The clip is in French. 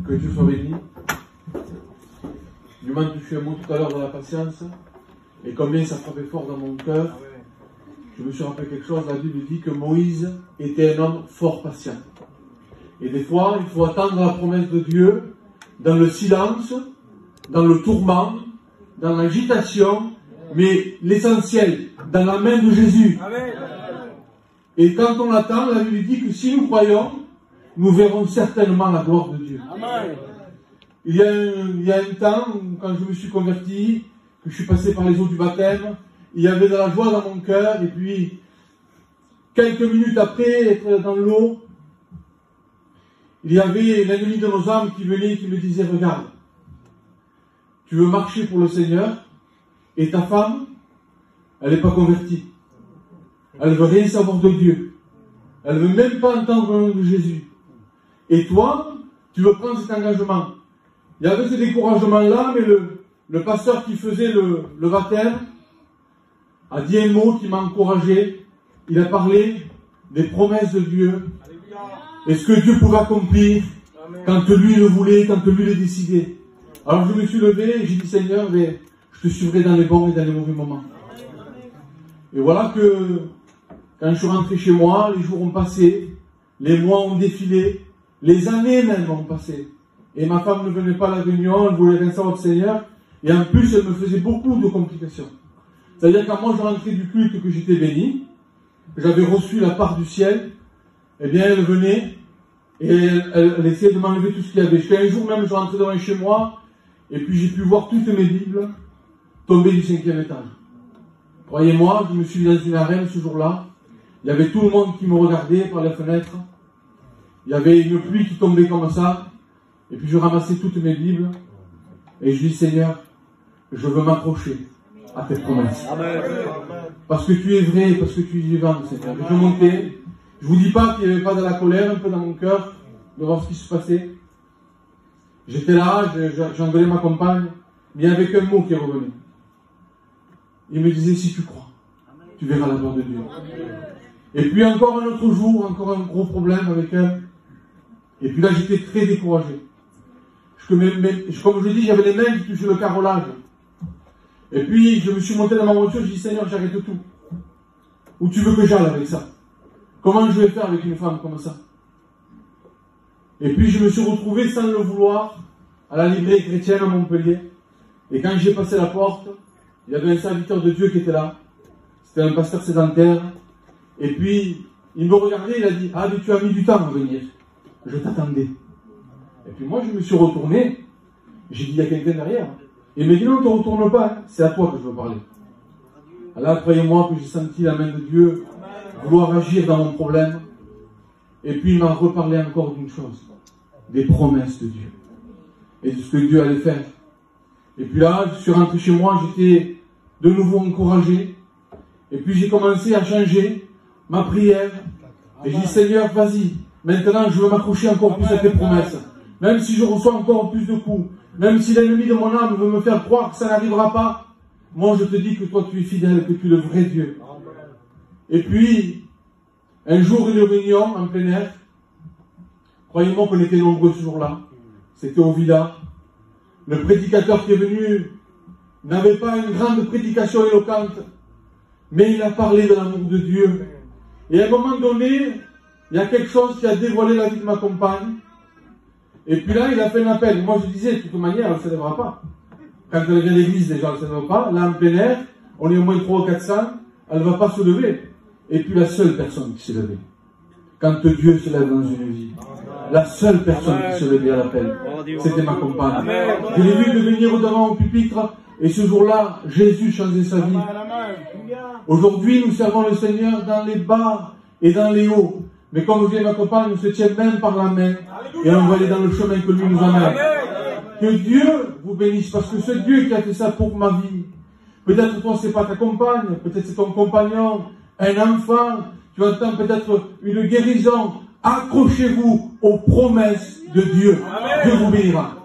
Que Dieu soit béni. Du moment que tu fais un mot tout à l'heure de la patience, et combien ça frappait fort dans mon cœur, je me suis rappelé quelque chose. La Bible dit que Moïse était un homme fort patient. Et des fois, il faut attendre la promesse de Dieu dans le silence, dans le tourment, dans l'agitation, mais l'essentiel, dans la main de Jésus. Et quand on attend, la Bible dit que si nous croyons, nous verrons certainement la gloire de Dieu. Il y a un temps, quand je me suis converti, que je suis passé par les eaux du baptême, il y avait de la joie dans mon cœur, et puis, quelques minutes après être dans l'eau, il y avait l'ennemi de nos âmes qui venait, qui me disait, regarde, tu veux marcher pour le Seigneur, et ta femme, elle n'est pas convertie. Elle ne veut rien savoir de Dieu. Elle ne veut même pas entendre le nom de Jésus. Et toi, tu veux prendre cet engagement. Il y avait ce découragement-là, mais le pasteur qui faisait le baptême a dit un mot qui m'a encouragé. Il a parlé des promesses de Dieu et ce que Dieu pouvait accomplir quand lui le voulait, quand lui le décidait. Alors je me suis levé et j'ai dit, Seigneur, mais je te suivrai dans les bons et dans les mauvais moments. Et voilà que quand je suis rentré chez moi, les jours ont passé, les mois ont défilé, les années même ont passé. Et ma femme ne venait pas à la réunion, elle voulait rien savoir du Seigneur. Et en plus, elle me faisait beaucoup de complications. C'est-à-dire quand moi je rentrais du culte que j'étais béni, j'avais reçu la part du ciel, eh bien elle venait et elle essayait de m'enlever tout ce qu'il y avait. Jusqu'à un jour même, je rentrais devant chez moi, et puis j'ai pu voir toutes mes Bibles tomber du 5e étage. Croyez-moi, je me suis mis dans une arène ce jour-là. Il y avait tout le monde qui me regardait par la fenêtre. Il y avait une pluie qui tombait comme ça. Et puis je ramassais toutes mes Bibles. Et je dis, Seigneur, je veux m'accrocher à tes promesses. Amen. Parce que tu es vrai, parce que tu es vivant, Seigneur. Je montais. Je vous dis pas qu'il n'y avait pas de la colère un peu dans mon cœur de voir ce qui se passait. J'étais là, j'engueulais ma compagne, mais il n'y avait qu'un mot qui est revenu. Il me disait, si tu crois, tu verras la gloire de Dieu. Et puis encore un autre jour, encore un gros problème avec elle. Et puis là, j'étais très découragé. Comme je dis, j'avais les mains qui touchaient le carrelage. Et puis, je me suis monté dans ma voiture, j'ai dit, Seigneur, j'arrête tout. Où tu veux que j'aille avec ça? Comment je vais faire avec une femme comme ça? Et puis, je me suis retrouvé, sans le vouloir, à la librairie chrétienne à Montpellier. Et quand j'ai passé la porte, il y avait un serviteur de Dieu qui était là. C'était un pasteur sédentaire. Et puis, il me regardait, il a dit, ah, mais tu as mis du temps à venir. Je t'attendais. Et puis moi, je me suis retourné. J'ai dit, il y a quelqu'un derrière. Et il m'a dit, non, ne te retourne pas. C'est à toi que je veux parler. Alors, croyez-moi que j'ai senti la main de Dieu vouloir agir dans mon problème. Et puis, il m'a reparlé encore d'une chose. Des promesses de Dieu. Et de ce que Dieu allait faire. Et puis là, je suis rentré chez moi, j'étais de nouveau encouragé. Et puis, j'ai commencé à changer ma prière. Et j'ai dit, Seigneur, vas-y. Maintenant, je veux m'accrocher encore plus à tes promesses. Même si je reçois encore plus de coups, même si l'ennemi de mon âme veut me faire croire que ça n'arrivera pas, moi je te dis que toi tu es fidèle, que tu es le vrai Dieu. Et puis, un jour, une réunion en plein air, croyez-moi qu'on était nombreux ce jour-là, c'était au Villa. Le prédicateur qui est venu n'avait pas une grande prédication éloquente, mais il a parlé de l'amour de Dieu. Et à un moment donné, il y a quelque chose qui a dévoilé la vie de ma compagne. Et puis là, il a fait un appel. Moi, je disais, de toute manière, elle ne se lèvera pas. Quand elle vient à l'église, déjà, elle ne se lèvera pas. Là, en plein air, on est au moins 300 ou 400, elle ne va pas se lever. Et puis, la seule personne qui s'est levée, quand Dieu se lève dans une vie, la seule personne qui se levait à l'appel, c'était ma compagne. Je l'ai vu devenir devant au pupitre, et ce jour-là, Jésus changeait sa vie. Aujourd'hui, nous servons le Seigneur dans les bas et dans les hauts. Mais comme je dis, ma compagne, on se tient même par la main et on va aller dans le chemin que lui nous amène. Que Dieu vous bénisse, parce que ce Dieu qui a fait ça pour ma vie, peut-être toi c'est pas ta compagne, peut-être c'est ton compagnon, un enfant, tu entends peut-être une guérison. Accrochez-vous aux promesses de Dieu. Dieu vous bénira.